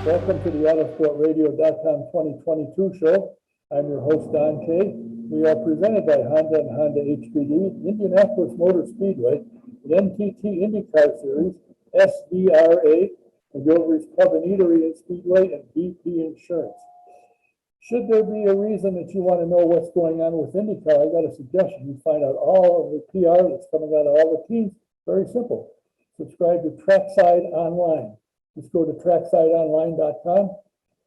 Welcome to the Autosportradio.com 2022 show. I'm your host, Don Kay. We are presented by Honda and Honda HPD, Indianapolis Motor Speedway, the NTT IndyCar Series, SVRA, the Gildersleeve Pub and Eatery and Speedway, and BP Insurance. Should there be a reason that you want to know what's going on with IndyCar, I got a suggestion. You find out all of the PR that's coming out of all the teams. Very simple. Subscribe to Trackside Online. Just go to tracksideonline.com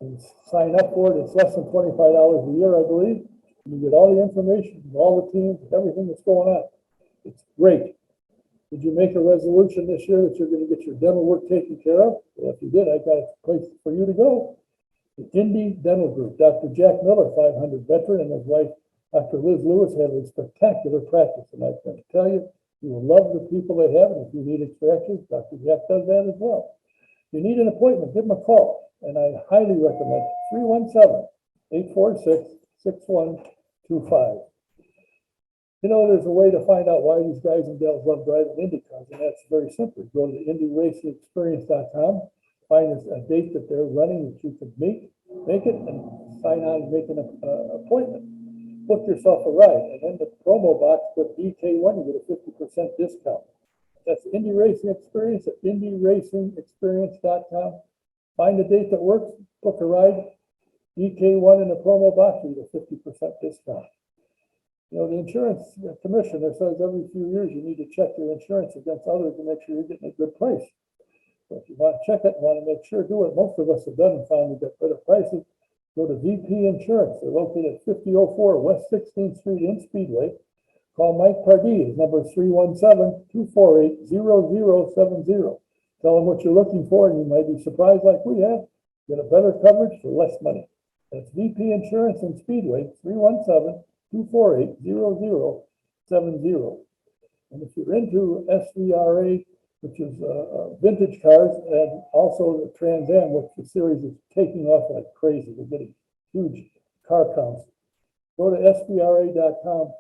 and sign up for it. It's less than $25 a year, I believe. You get all the information, all the teams, everything that's going on. It's great. Did you make a resolution this year that you're going to get your dental work taken care of? Well, if you did, I got a place for you to go. The Indy Dental Group. Dr. Jack Miller, 500 veteran, and his wife, Dr. Liz Lewis, have a spectacular practice. And I'm going to tell you, you will love the people they have. And if you need extractions, Dr. Jack does that as well. If you need an appointment, give them a call. And I highly recommend 317-846-6125. You know, there's a way to find out why these guys and gals love driving Indy cars, and that's very simple. Go to the IndyRacingExperience.com, find a date that they're running that you can make it, and sign on and make an appointment. Book yourself a ride, and in the promo box, put DK1, you get a 50% discount. That's Indy Racing Experience at IndyRacingExperience.com. Find a date that works, book a ride, DK1 in the promo box, you get a 50% discount. You know, the insurance commissioner says every few years you need to check your insurance against others to make sure you're getting a good price. So if you want to check it and want to make sure, do it. Most of us have done and found we get better prices. Go to VP Insurance. They're located at 5004 West 16th Street in Speedway. Call Mike Pardee. His number is 317-248-0070. Tell him what you're looking for, and you might be surprised like we have. Get a better coverage for less money. That's VP Insurance in Speedway, 317-248-0070. And if you're into SVRA, which is vintage cars, and also the Trans Am, which the series is taking off like crazy. We're getting huge car counts. Go to SVRA.com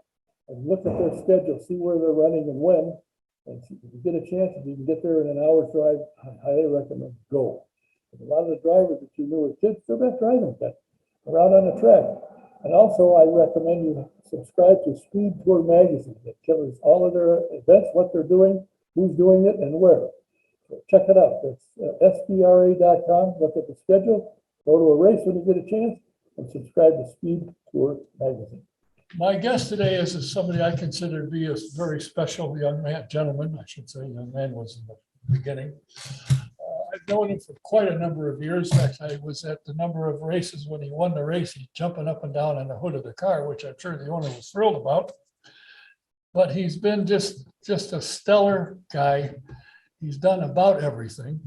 and look at their schedule, see where they're running and when. And if you get a chance, if you can get there in an hour's drive, I highly recommend go. And a lot of the drivers that you knew as kids, they're back driving again, around on the track. And also, I recommend you subscribe to Speed Tour Magazine. That covers all of their events, what they're doing, who's doing it, and where. So check it out. That's SBRA.com. Look at the schedule. Go to a race when you get a chance, and subscribe to Speed Tour Magazine. My guest today is somebody I consider to be a very special young man, gentleman, I should say. Young man was in the beginning. I've known him for quite a number of years. In fact, I was at the number of races when he won the race. He's jumping up and down on the hood of the car, which I'm sure the owner was thrilled about. But he's been just a stellar guy. He's done about everything.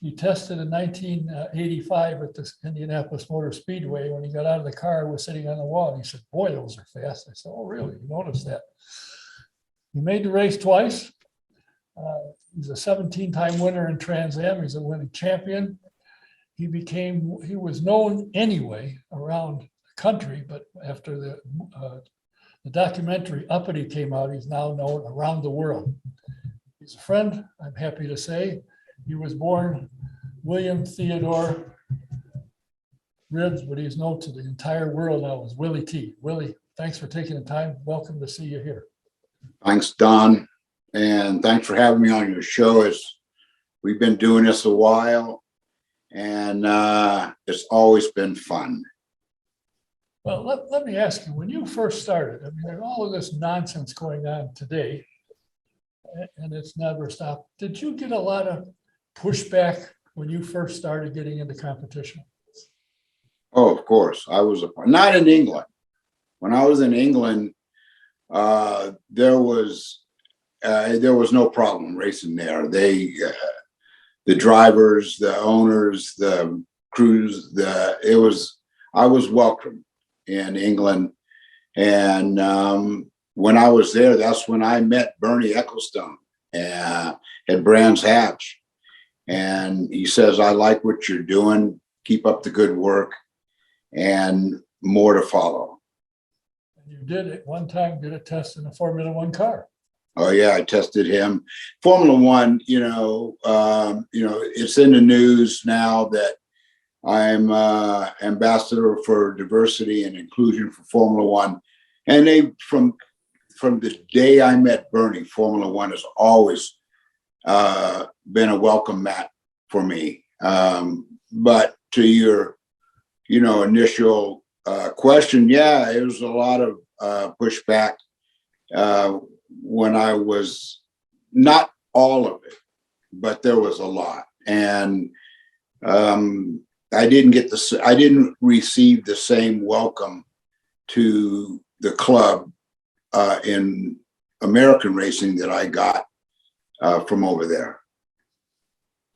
He tested in 1985 at the Indianapolis Motor Speedway. When he got out of the car, was sitting on the wall, and he said, "Boy, those are fast." I said, "Oh, really? You noticed that?" He made the race twice. He's a 17-time winner in Trans Am. He's a winning champion. He was known anyway around the country, but after the documentary Uppity came out, he's now known around the world. He's a friend, I'm happy to say. He was born William Theodore Ribbs, but he's known to the entire world now as Willy T. Willie, thanks for taking the time. Welcome to see you here. Thanks, Don. And thanks for having me on your show. We've been doing this a while, and it's always been fun. Well, let me ask you, when you first started, I mean, there's all of this nonsense going on today, and it's never stopped. Did you get a lot of pushback when you first started getting into competition? Oh, of course. Not in England. When I was in England, there was no problem racing there. The drivers, the owners, the crews, I was welcome in England. And when I was there, that's when I met Bernie Ecclestone at Brands Hatch. And he says, "I like what you're doing. Keep up the good work, and more to follow." And you did at one time did a test in a Formula One car. Oh yeah, I tested him. Formula One, it's in the news now that I'm ambassador for diversity and inclusion for Formula One. And they, from the day I met Bernie, Formula One has always been a welcome mat for me. But to your, initial question, yeah, it was a lot of pushback when I was, not all of it, but there was a lot. And I didn't receive the same welcome to the club in American racing that I got from over there.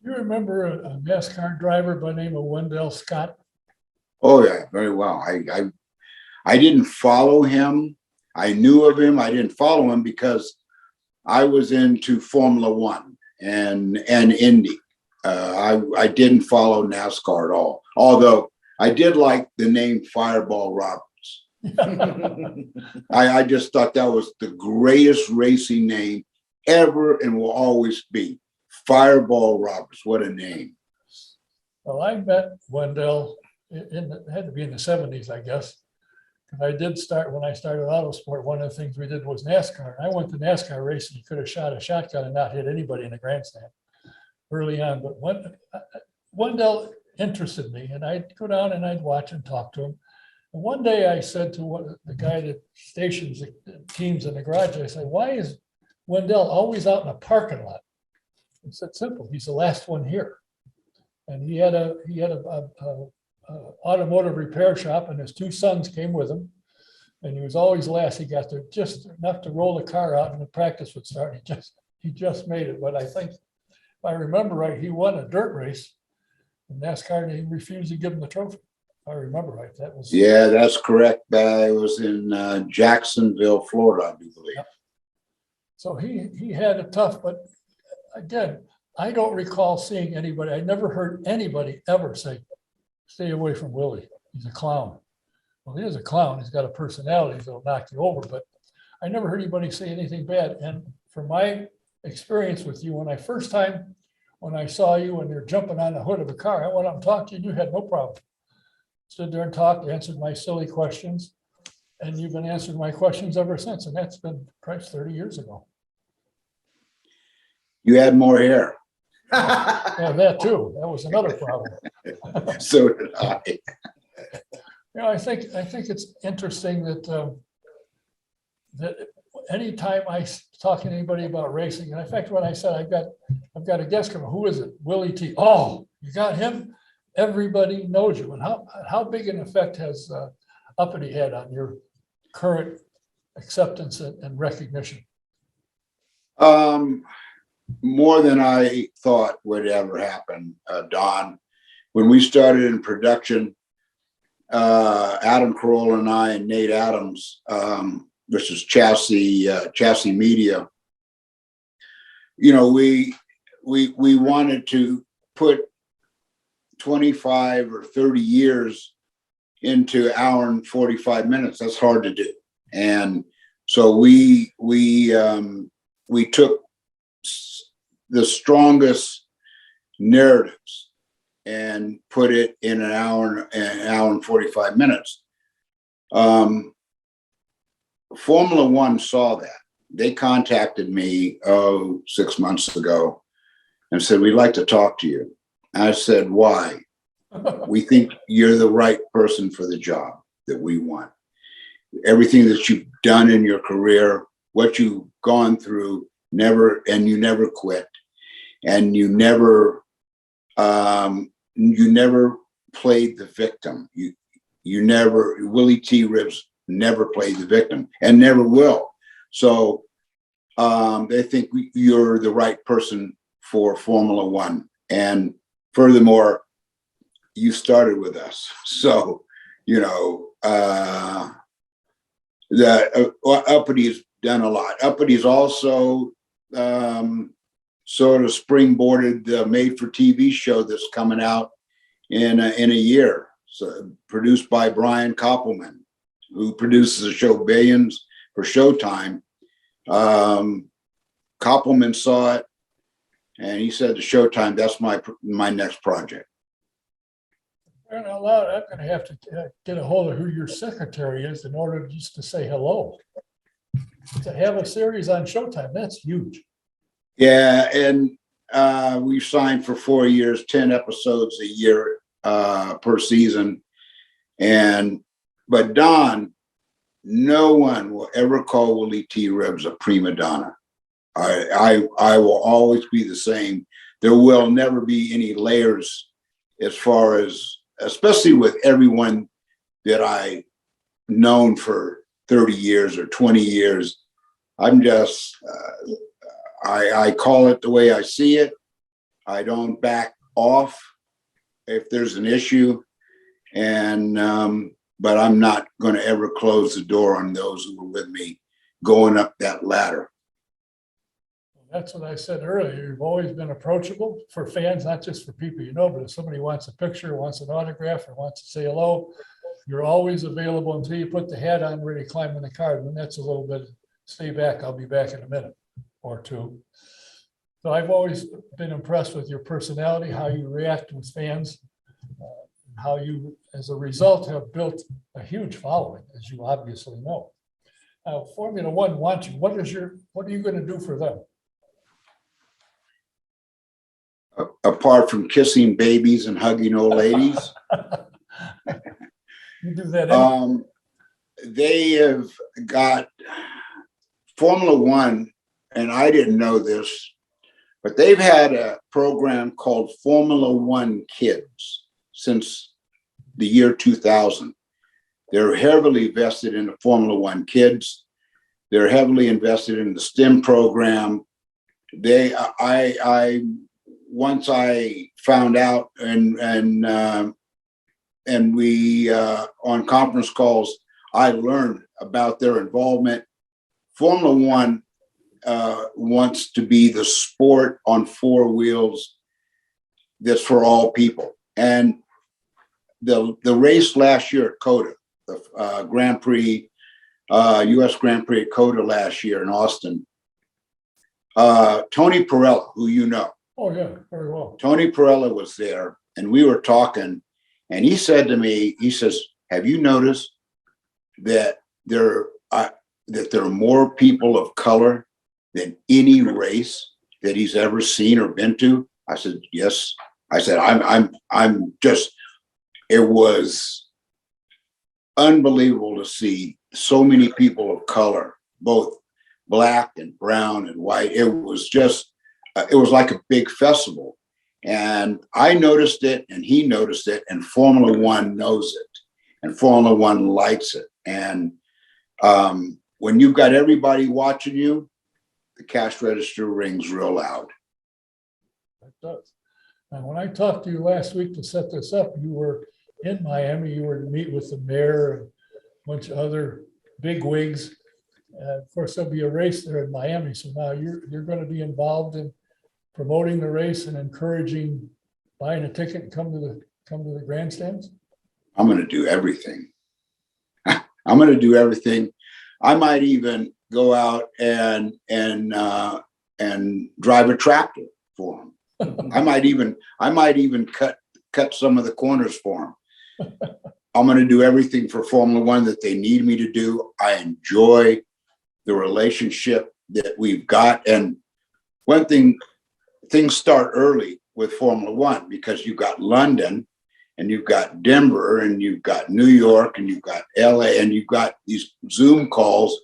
You remember a NASCAR driver by the name of Wendell Scott? Oh yeah, very well. I didn't follow him. I knew of him. I didn't follow him because I was into Formula One and Indy. I didn't follow NASCAR at all. Although I did like the name Fireball Roberts. I just thought that was the greatest racing name ever and will always be. Fireball Roberts, what a name. Well, I met Wendell it had to be in the 70s, I guess. I did start, when I started Autosport, one of the things we did was NASCAR. I went to NASCAR racing. You could have shot a shotgun and not hit anybody in the grandstand early on. But Wendell interested me, and I'd go down and I'd watch and talk to him. And one day I said to the guy that stations the teams in the garage, I said, why is Wendell always out in a parking lot? He said, simple, he's the last one here. And he had a automotive repair shop, and his two sons came with him. And he was always last. He got there just enough to roll the car out and the practice would start. He just made it. But I think, if I remember right, he won a dirt race in NASCAR and he refused to give him the trophy. If I remember right, that was. Yeah, that's correct. It was in Jacksonville, Florida, I do believe. Yep. So he had it tough, but again, I don't recall seeing anybody. I never heard anybody ever say, stay away from Willie. He's a clown. Well, he is a clown. He's got a personality that'll knock you over, but I never heard anybody say anything bad. And from my experience with you, when I saw you and you're jumping on the hood of a car, I went up and talked to you and you had no problem. Stood there and talked, answered my silly questions, and you've been answering my questions ever since. And that's been perhaps 30 years ago. You had more hair. Yeah, that too. That was another problem. So did I. I think it's interesting that that anytime I talk to anybody about racing, and in fact, when I said I've got a guest coming, who is it? Willy T. Oh, you got him? Everybody knows you. And how big an effect has Uppity had on your current acceptance and recognition? More than I thought would ever happen, Don. When we started in production, Adam Carolla and I and Nate Adams, which is Chassis Media, we wanted to put 25 or 30 years into an hour and 45 minutes. That's hard to do. And so we took the strongest narratives and put it in an hour and 45 minutes. Formula One saw that. They contacted me 6 months ago and said, we'd like to talk to you. I said, why? We think you're the right person for the job that we want. Everything that you've done in your career, what you've gone through, you never quit, and you never played the victim. Willy T. Ribbs never played the victim and never will. So they think you're the right person for Formula One. And furthermore, you started with us. So, Uppity done a lot. Uppy's also sort of springboarded the made-for-TV show that's coming out in a year. So produced by Brian Koppelman, who produces the show Billions for Showtime. Koppelman saw it, and he said to Showtime, "That's my next project." And a lot, I'm going to have to get a hold of who your secretary is in order just to say hello. To have a series on Showtime, that's huge. Yeah, and we've signed for 4 years, 10 episodes a year per season. But Don, no one will ever call Willy T. Ribbs a prima donna. I will always be the same. There will never be any layers as far as, especially with everyone that I known for 30 years or 20 years. I'm just, I call it the way I see it. I don't back off if there's an issue. And, but I'm not going to ever close the door on those who were with me going up that ladder. That's what I said earlier. You've always been approachable for fans, not just for people you know, but if somebody wants a picture, wants an autograph, or wants to say hello, you're always available until you put the hat on, ready to climb in the car. And that's a little bit, stay back, I'll be back in a minute or two. So I've always been impressed with your personality, how you react with fans, how you, as a result, have built a huge following, as you obviously know. Now, Formula One wants you. What are you going to do for them? Apart from kissing babies and hugging old ladies, You do that. they have got Formula One, and I didn't know this, but they've had a program called Formula One Kids since the year 2000. They're heavily vested in the Formula One Kids. They're heavily invested in the STEM program. Once I found out, and we on conference calls, I learned about their involvement. Formula One wants to be the sport on four wheels that's for all people. And the race last year at COTA, the Grand Prix, U.S. Grand Prix at COTA last year in Austin, Tony Perella, who you know. Oh, yeah, very well. Tony Perella was there, and we were talking, and he said to me, he says, have you noticed that there are more people of color than any race that he's ever seen or been to? I said, yes. I said, I'm just, it was unbelievable to see so many people of color, both black and brown and white. It was just, it was like a big festival. And I noticed it, and he noticed it, and Formula One knows it, and Formula One likes it. And when you've got everybody watching you, the cash register rings real loud. It does. And when I talked to you last week to set this up, you were in Miami. You were to meet with the mayor and a bunch of other big wigs. And of course, there'll be a race there in Miami. So now you're going to be involved in promoting the race and encouraging buying a ticket and come to the grandstands. I'm going to do everything. I'm going to do everything. I might even go out and drive a tractor for them. I might even cut some of the corners for them. I'm going to do everything for Formula One that they need me to do. I enjoy the relationship that we've got. And one thing, things start early with Formula One because you've got London and you've got Denver and you've got New York and you've got LA and you've got these Zoom calls.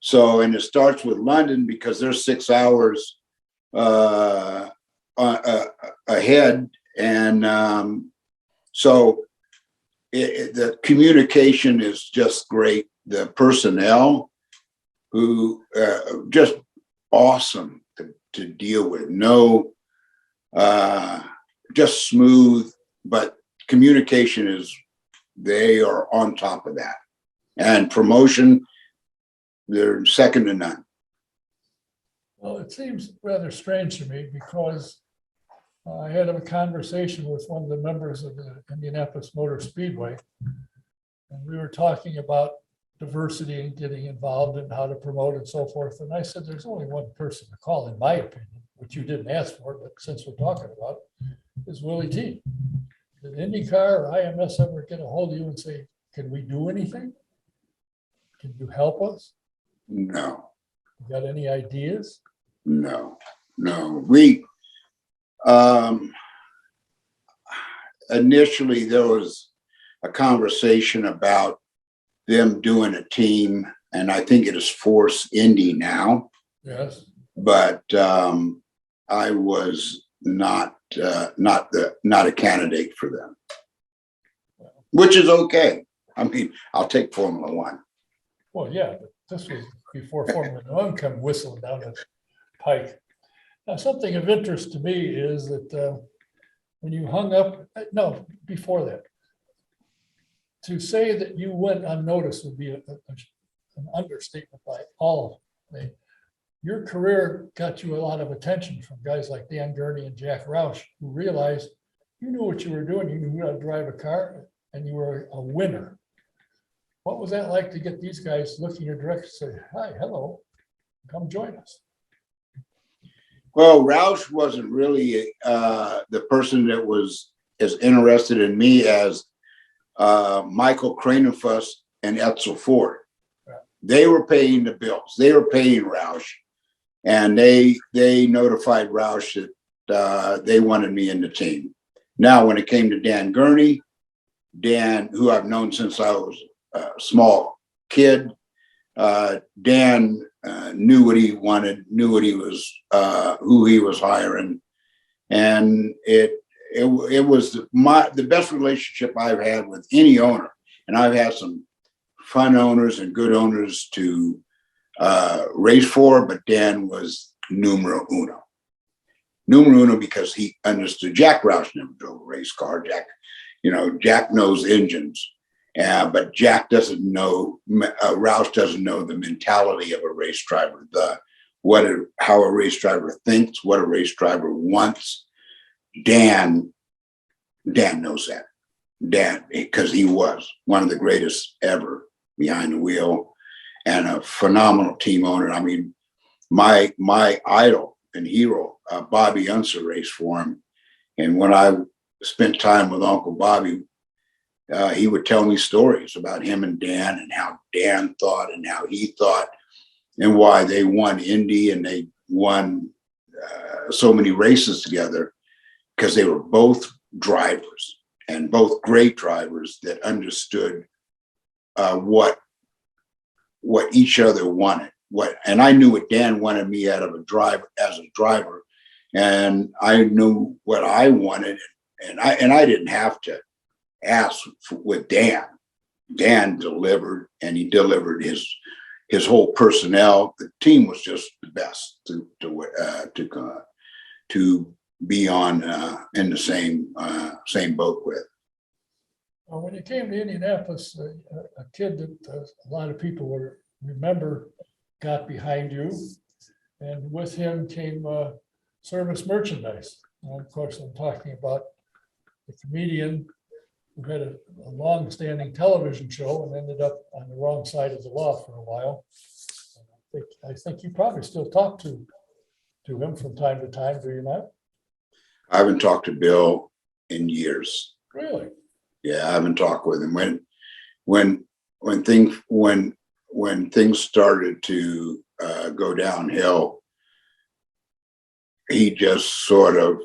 So, and it starts with London because they're 6 hours ahead. And so the communication is just great. The personnel who just awesome to deal with. No, just smooth, but communication is, they are on top of that. And promotion, they're second to none. Well, it seems rather strange to me because I had a conversation with one of the members of the Indianapolis Motor Speedway, and we were talking about diversity and getting involved and how to promote and so forth. And I said, there's only one person to call, in my opinion, which you didn't ask for, but since we're talking about, is Willy T. did IndyCar or IMS ever get a hold of you and say, can we do anything? Can you help us? No, You got any ideas? no, no. We, initially there was a conversation about them doing a team, and I think it is Force Indy now, Yes. but I was not a candidate for them, which is okay. I mean, I'll take Formula One. Well, yeah, but this was before Formula One come whistling down the pike. Now, something of interest to me is that when you hung up, no, before that, to say that you went unnoticed would be an understatement by all. Your career got you a lot of attention from guys like Dan Gurney and Jack Roush, who realized you knew what you were doing, you knew how to drive a car, and you were a winner. What was that like to get these guys looking your direction and say, hi, hello, come join us? Well, Roush wasn't really the person that was as interested in me as Michael Kranefuss and Etzel Ford. Yeah. They were paying the bills. They were paying Roush, and they notified Roush that they wanted me in the team. Now, when it came to Dan Gurney, Dan, who I've known since I was a small kid, Dan knew what he wanted, knew what he was, who he was hiring, and it was the best relationship I've had with any owner. And I've had some fun owners and good owners to race for, but Dan was numero uno. Numero uno because he understood. Jack Roush never drove a race car. Jack knows engines. But Jack doesn't know, Roush doesn't know the mentality of a race driver, how a race driver thinks, what a race driver wants. Dan knows that. Dan, because he was one of the greatest ever behind the wheel and a phenomenal team owner. I mean, my idol and hero, Bobby Unser, raced for him. And when I spent time with Uncle Bobby, he would tell me stories about him and Dan and how Dan thought and how he thought and why they won Indy and they won so many races together, because they were both drivers and both great drivers that understood what each other wanted. And I knew what Dan wanted me out of as a driver, and I knew what I wanted, and I didn't have to ask with Dan. Dan delivered, and he delivered his whole personnel. The team was just the best to be on in the same boat with. Well, when you came to Indianapolis, a kid that a lot of people will remember got behind you, and with him came service merchandise. And of course, I'm talking about the comedian who had a long-standing television show and ended up on the wrong side of the law for a while. And I think you probably still talk to him from time to time, do you not? I haven't talked to Bill in years. Really? Yeah, I haven't talked with him. When things started to go downhill, he just sort of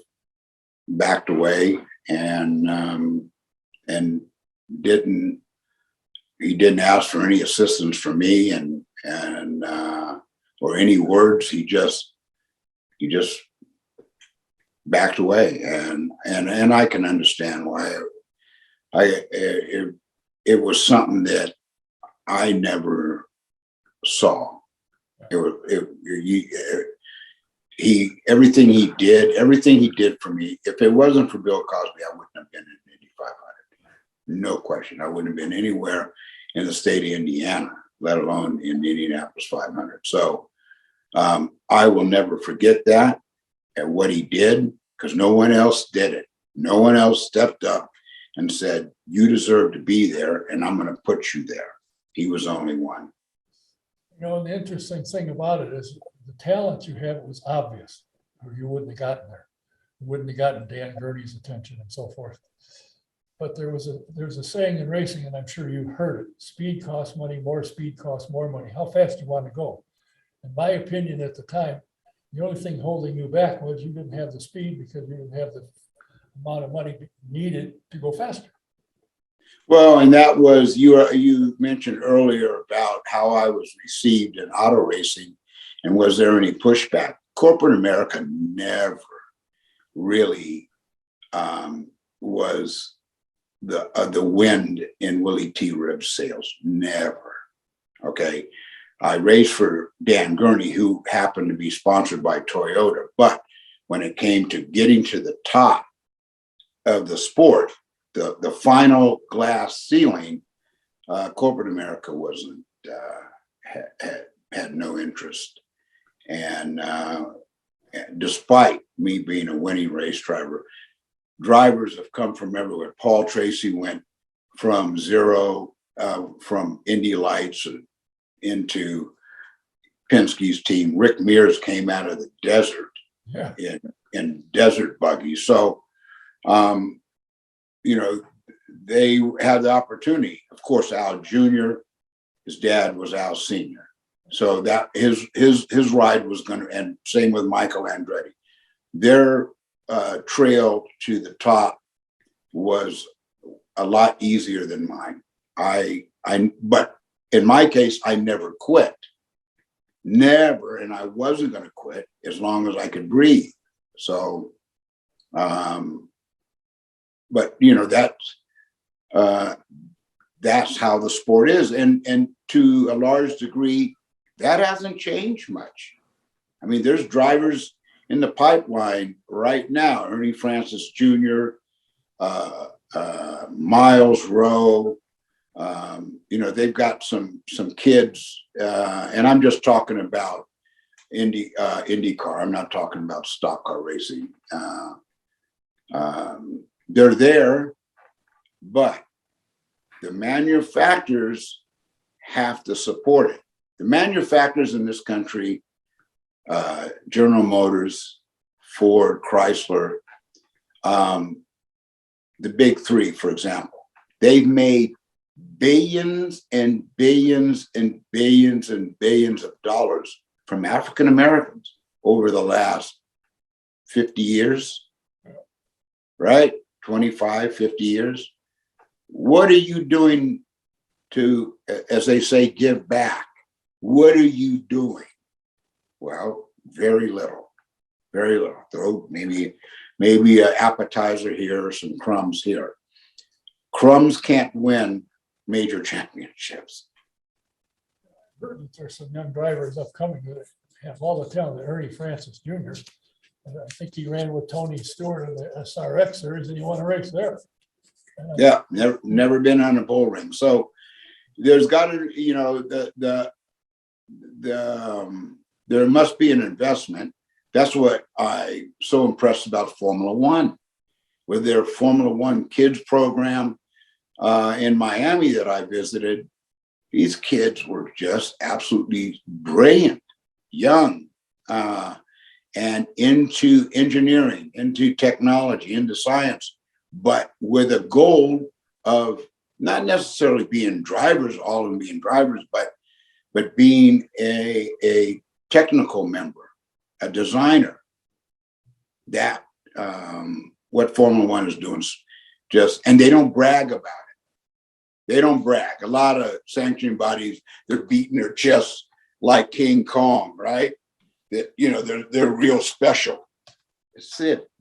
backed away and didn't ask for any assistance from me and or any words. He just backed away, and I can understand why. It was something that I never saw. Everything he did for me. If it wasn't for Bill Cosby, I wouldn't have been in Indy 500. No question. I wouldn't have been anywhere in the state of Indiana, let alone in the Indianapolis 500. So I will never forget that and what he did, because no one else did it. No one else stepped up and said, you deserve to be there, and I'm going to put you there. He was the only one. The interesting thing about it is the talent you had was obvious, or you wouldn't have gotten there. You wouldn't have gotten Dan Gurney's attention and so forth. But there's a saying in racing, and I'm sure you've heard it: speed costs money, more speed costs more money. How fast do you want to go? In my opinion, at the time, the only thing holding you back was you didn't have the speed because you didn't have the amount of money needed to go faster. Well, and that was, you mentioned earlier about how I was received in auto racing and was there any pushback? Corporate America never really was the wind in Willy T. Ribbs' sails. Never. Okay. I raced for Dan Gurney, who happened to be sponsored by Toyota. But when it came to getting to the top of the sport, the final glass ceiling, corporate America wasn't, had no interest. And despite me being a winning race driver, drivers have come from everywhere. Paul Tracy went from zero, from Indy Lights into Penske's team. Rick Mears came out of the desert in desert buggies. So, you know, they had the opportunity. Of course, Al Jr., his dad was Al Sr. So that his ride was going to, and same with Michael Andretti. Their trail to the top was a lot easier than mine. But in my case, I never quit. Never, and I wasn't going to quit as long as I could breathe. So, but you know, that's how the sport is, and to a large degree, that hasn't changed much. I mean, there's drivers in the pipeline right now: Ernie Francis Jr., Miles Rowe. You know, they've got some kids, and I'm just talking about IndyCar. I'm not talking about stock car racing. They're there, but the manufacturers have to support it. The manufacturers in this country, General Motors, Ford, Chrysler, the big three, for example, they've made billions and billions and billions and billions of dollars from African Americans over the last 50 years, right? 25, 50 years. What are you doing to, as they say, give back? What are you doing? Well, very little, very little. Throw maybe an appetizer here or some crumbs here. Crumbs can't win major championships. I heard that there's some young drivers upcoming that have all the talent. Ernie Francis Jr. And I think he ran with Tony Stewart in the SRX series, and he won a race there. Yeah, never been on a bull ring. So there's got to, you know, there must be an investment. That's what I'm so impressed about Formula One, with their Formula One kids program in Miami that I visited. These kids were just absolutely brilliant, young, and into engineering, into technology, into science, but with a goal of not necessarily being drivers, all of them being drivers, but being a technical member, a designer. That what Formula One is doing, and they don't brag about it. They don't brag. A lot of sanctioning bodies, they're beating their chests like King Kong, right? That, you know, they're real special.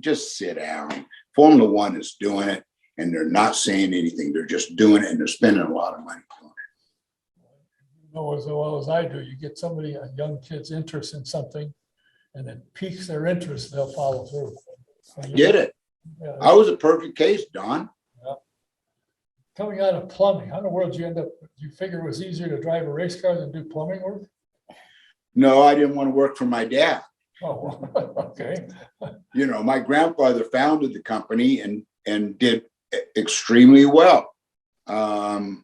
Just sit down. Formula One is doing it, and they're not saying anything. They're just doing it, and they're spending a lot of money doing it. You know as well as I do, you get somebody, a young kid's interest in something, and it piques their interest, they'll follow through. So Get it? Yeah. I was a perfect case, Don. Yeah. Coming out of plumbing, how in the world did you end up? Do you figure it was easier to drive a race car than do plumbing work? No, I didn't want to work for my dad. Oh, okay. You know, my grandfather founded the company and did extremely well. My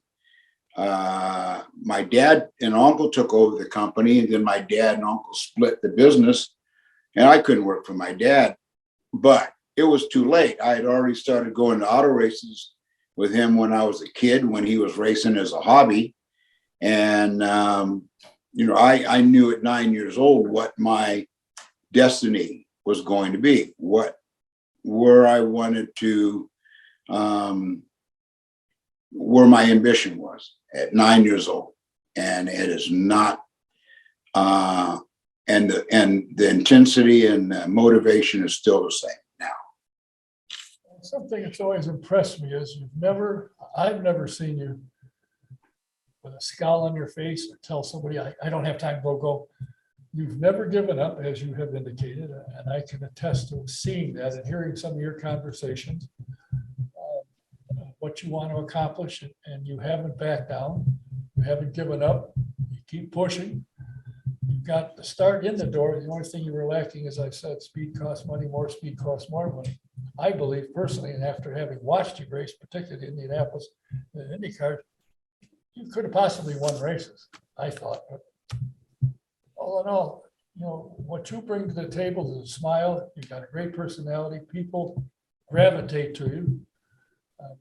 dad and uncle took over the company, and then my dad and uncle split the business, and I couldn't work for my dad, but it was too late. I had already started going to auto races with him when I was a kid, when he was racing as a hobby. And, I knew at 9 years old what my destiny was going to be, where I wanted to, where my ambition was at 9 years old. And it is not, and the intensity and the motivation is still the same now. Something that's always impressed me is I've never seen you with a scowl on your face or tell somebody, I don't have time, go. You've never given up, as you have indicated, and I can attest to seeing that and hearing some of your conversations, what you want to accomplish, and you haven't backed down. You haven't given up. You keep pushing. You've got the start in the door. The only thing you were lacking, as I said, speed costs money, more speed costs more money. I believe personally, and after having watched you race, particularly in Indianapolis, the IndyCar, you could have possibly won races, I thought. But all in all, what you bring to the table is a smile. You've got a great personality. People gravitate to you. And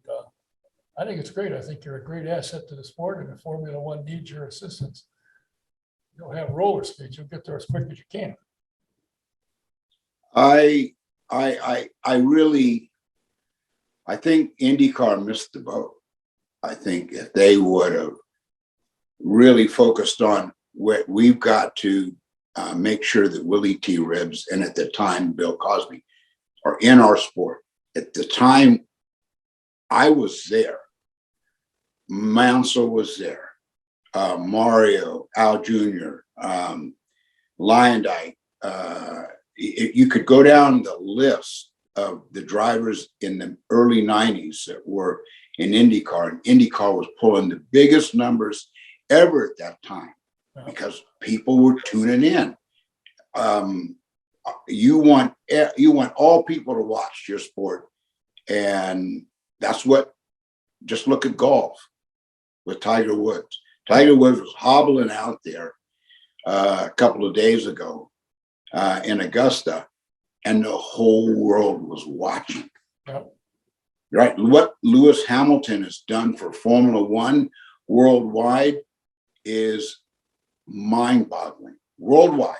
I think it's great. I think you're a great asset to the sport, and if Formula One needs your assistance, you'll have roller skates. You'll get there as quick as you can. I think IndyCar missed the boat. I think if they would have really focused on what we've got to make sure that Willy T. Ribbs and at the time Bill Cosby are in our sport. At the time I was there, Mansell was there, Mario, Al Jr., Lyondike. You could go down the list of the drivers in the early 90s that were in IndyCar, and IndyCar was pulling the biggest numbers ever at that time because people were tuning in. You want all people to watch your sport, and that's what. Just look at golf with Tiger Woods. Tiger Woods was hobbling out there a couple of days ago in Augusta, and the whole world was watching. Yep. Right. What Lewis Hamilton has done for Formula One worldwide is mind-boggling. Worldwide,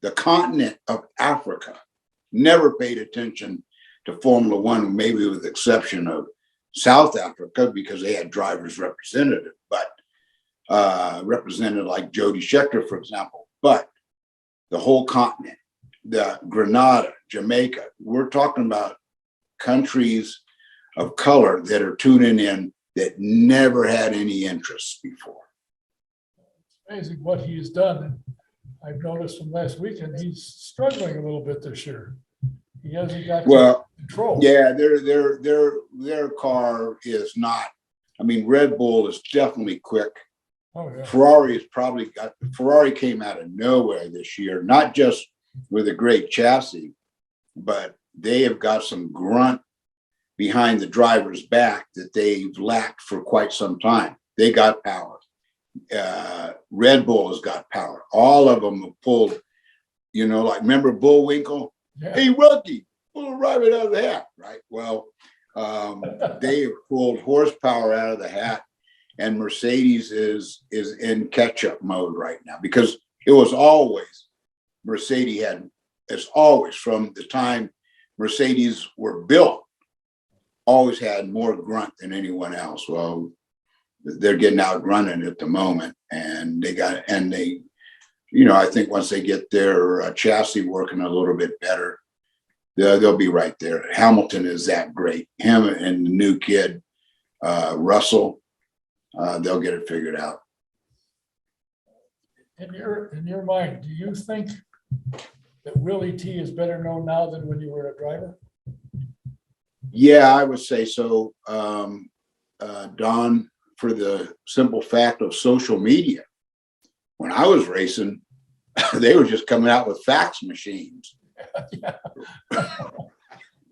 the continent of Africa never paid attention to Formula One, maybe with the exception of South Africa, because they had drivers representative, but represented like Jody Scheckter, for example. But the whole continent, the Grenada, Jamaica, we're talking about countries of color that are tuning in that never had any interest before. It's amazing what he's done. I've noticed from last weekend, he's struggling a little bit this year. He hasn't got control. Yeah, their car is not. I mean, Red Bull is definitely quick. Oh, yeah. Ferrari came out of nowhere this year, not just with a great chassis, but they have got some grunt behind the driver's back that they've lacked for quite some time. They got power. Red Bull has got power. All of them have pulled, like remember Bullwinkle? Yeah. Hey, rookie, pull a rabbit out of the hat, right? Well, they have pulled horsepower out of the hat, and Mercedes is in catch-up mode right now, because it was always it's always from the time Mercedes were built, always had more grunt than anyone else. Well, they're getting outgrunted at the moment, and I think once they get their chassis working a little bit better, they'll be right there. Hamilton is that great. Him and the new kid, Russell, they'll get it figured out. In your mind, do you think that Willy T is better known now than when you were a driver? Yeah, I would say so, Don, for the simple fact of social media. When I was racing, they were just coming out with fax machines. Yeah.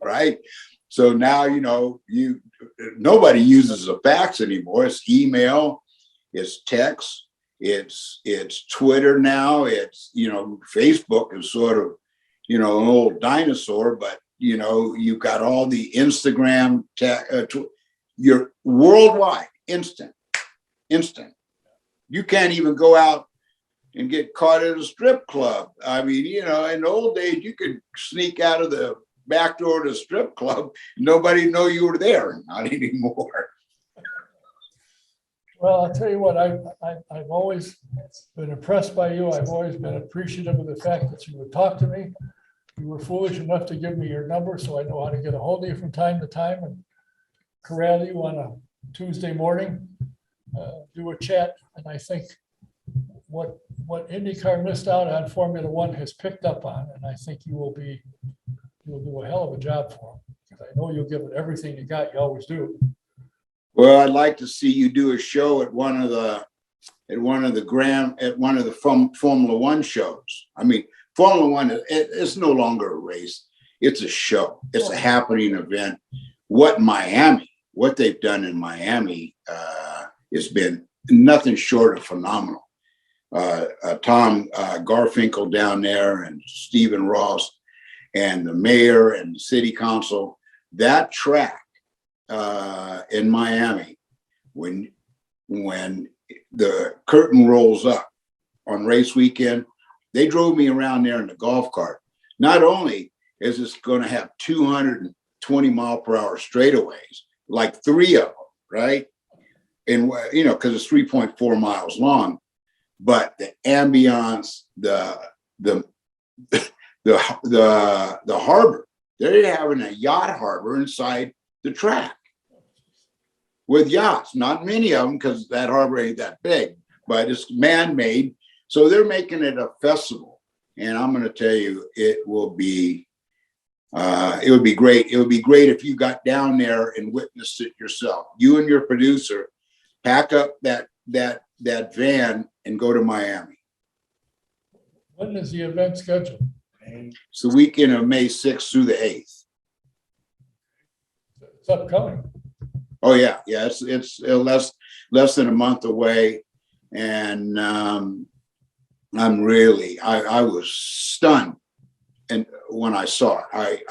Right? So now, nobody uses a fax anymore. It's email, it's text, it's Twitter now, it's, Facebook is sort of, an old dinosaur, but, you've got all the Instagram, you're worldwide, instant. You can't even go out and get caught at a strip club. I mean, you know, in the old days, you could sneak out of the back door to the strip club. Nobody know you were there. Not anymore. Well, I'll tell you what, I've always been impressed by you. I've always been appreciative of the fact that you would talk to me. You were foolish enough to give me your number, so I know how to get a hold of you from time to time and corral you on a Tuesday morning, do a chat. And I think what IndyCar missed out on, Formula One has picked up on, and I think you'll do a hell of a job for them. Because I know you'll give it everything you got. You always do. Well, I'd like to see you do a show at one of the Formula One shows. I mean, Formula One, it's no longer a race. It's a show. It's a happening event. What they've done in Miami has been nothing short of phenomenal. Tom Garfinkel down there and Stephen Ross and the mayor and the city council, that track in Miami, when the curtain rolls up on race weekend, they drove me around there in the golf cart. Not only is this going to have 220 mile per hour straightaways, like 3 of them, right? And you know, because it's 3.4 miles long, but the ambiance, the harbor, they're having a yacht harbor inside the track with yachts. Not many of them, because that harbor ain't that big, but it's man-made. So they're making it a festival, and I'm going to tell you, it would be great. It would be great if you got down there and witnessed it yourself. You and your producer pack up that van and go to Miami. When is the event scheduled? It's the weekend of May 6th through the 8th. It's upcoming. Oh yeah, it's less than a month away, and I was stunned, and when I saw it,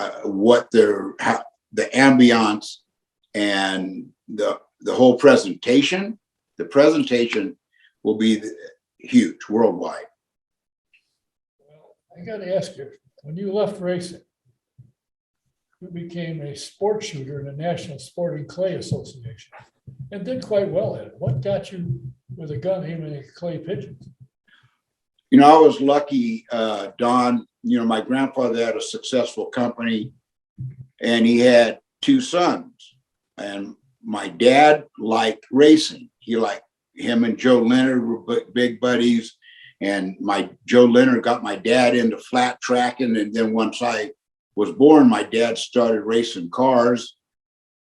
the ambiance and the whole presentation. The presentation will be huge worldwide. Well, I got to ask you, when you left racing, you became a sport shooter in the National Sporting Clay Association and did quite well at it. What got you with a gun aiming at clay pigeons? You know, I was lucky, Don. You know, my grandfather had a successful company, and he had 2 sons. And my dad liked racing. Him and Joe Leonard were big buddies. And Joe Leonard got my dad into flat tracking. And then once I was born, my dad started racing cars.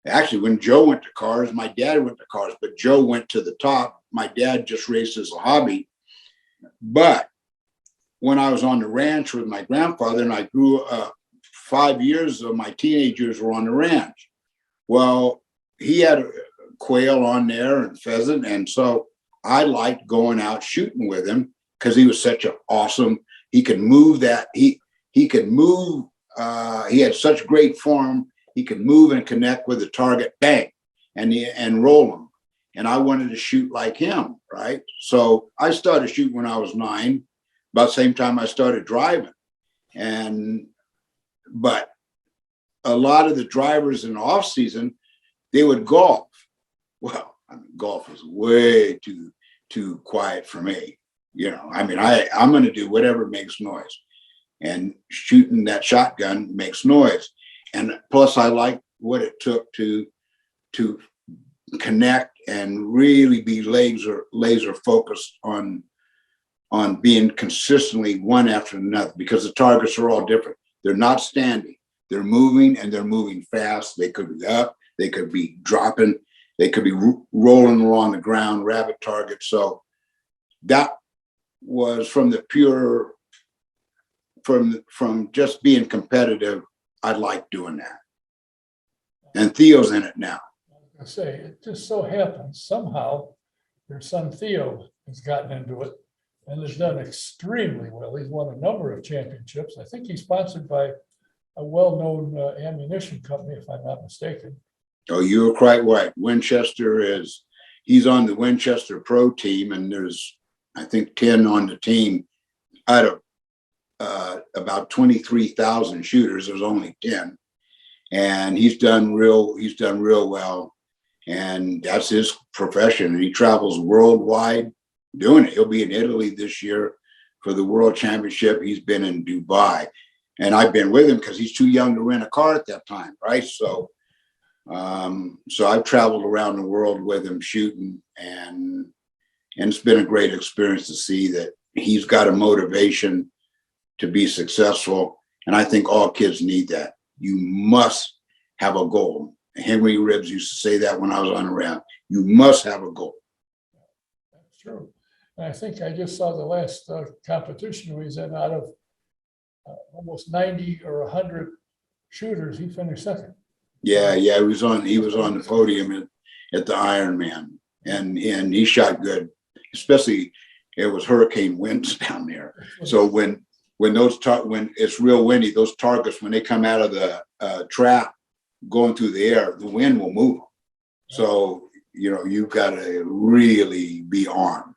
Actually, when Joe went to cars, my dad went to cars, but Joe went to the top. My dad just raced as a hobby. But when I was on the ranch with my grandfather, and I grew up, 5 years of my teenage years were on the ranch. Well, he had a quail on there and pheasant. And so I liked going out shooting with him because he was such an awesome, he could move that. He could move. He had such great form. He could move and connect with the target, bang, and roll them. And I wanted to shoot like him, right? So I started shooting when I was 9, about the same time I started driving. But a lot of the drivers in the off season, they would golf. Well, I mean, golf was way too quiet for me. You know, I mean, I'm going to do whatever makes noise, and shooting that shotgun makes noise. And plus, I like what it took to connect and really be laser focused on being consistently one after another, because the targets are all different. They're not standing. They're moving, and they're moving fast. They could be up. They could be dropping. They could be rolling along the ground, rabbit targets. So that was from just being competitive. I like doing that. And Theo's in it now. I say, it just so happens somehow your son Theo has gotten into it and has done extremely well. He's won a number of championships. I think he's sponsored by a well-known ammunition company, if I'm not mistaken. Oh, you were quite right. He's on the Winchester Pro team, and there's, I think, 10 on the team out of about 23,000 shooters. There's only 10, and he's done real well, and that's his profession. And he travels worldwide doing it. He'll be in Italy this year for the World Championship. He's been in Dubai, and I've been with him because he's too young to rent a car at that time, right? So I've traveled around the world with him shooting, and it's been a great experience to see that he's got a motivation to be successful. And I think all kids need that. You must have a goal. Henry Ribbs used to say that when I was on around. You must have a goal. That's true. And I think I just saw the last competition where he's in, out of almost 90 or 100 shooters, he finished second. Yeah, he was on the podium at the Ironman, and he shot good. Especially, it was hurricane winds down there. So when it's real windy, those targets, when they come out of the trap going through the air, the wind will move them. So you've got to really be armed.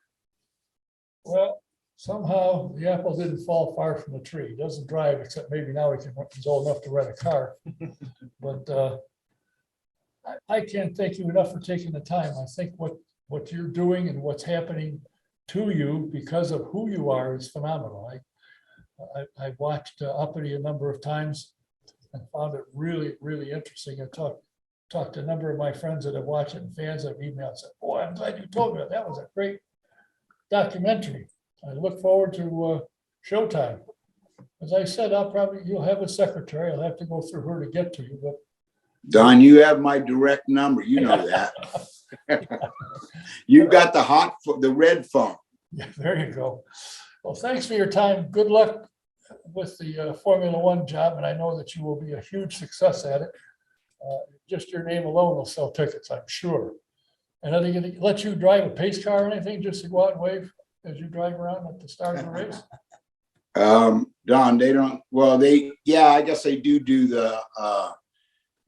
Well, somehow the apple didn't fall far from the tree. He doesn't drive, except maybe now he's old enough to rent a car. But I can't thank you enough for taking the time. I think what you're doing and what's happening to you because of who you are is phenomenal. I watched Uppity a number of times and found it really, really interesting. I talked to a number of my friends that have watched it and fans have emailed and said, "Boy, I'm glad you told me that. That was a great documentary. I look forward to Showtime." As I said, you'll have a secretary. I'll have to go through her to get to you, but Don, you have my direct number. You know that. You've got the red phone. yeah, there you go. Well, thanks for your time. Good luck with the Formula One job, and I know that you will be a huge success at it. Just your name alone will sell tickets, I'm sure. And are they going to let you drive a pace car or anything just to go out and wave as you drive around at the start of the race? Don, they don't. Well, I guess they do the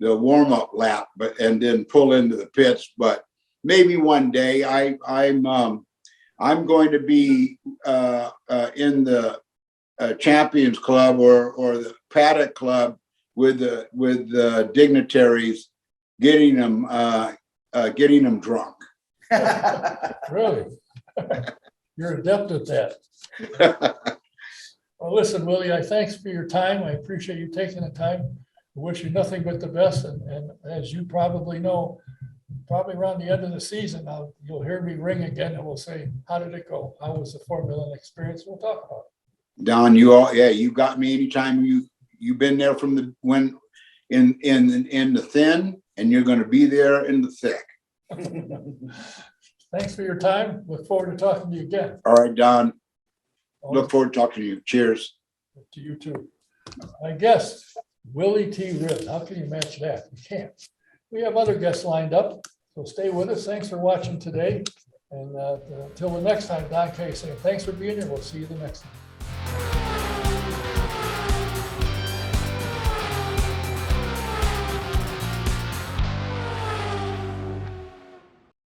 warm-up lap, and then pull into the pits. But maybe one day I'm going to be in the Champions Club or the Paddock Club with the dignitaries, getting them drunk. Really? You're adept at that. Well, listen, Willie, thanks for your time. I appreciate you taking the time. I wish you nothing but the best. And as you probably know, probably around the end of the season, you'll hear me ring again and we'll say, how did it go? How was the Formula One experience? We'll talk about it. Don, you got me anytime you've been there from in the thin, and you're going to be there in the thick. Thanks for your time. Look forward to talking to you again. All right, Don. Look forward to talking to you. Cheers. To you too. My guest, Willy T. Ribbs. How can you match that? You can't. We have other guests lined up, so stay with us. Thanks for watching today. And until the next time, Don Kay saying thanks for being here. We'll see you the next time.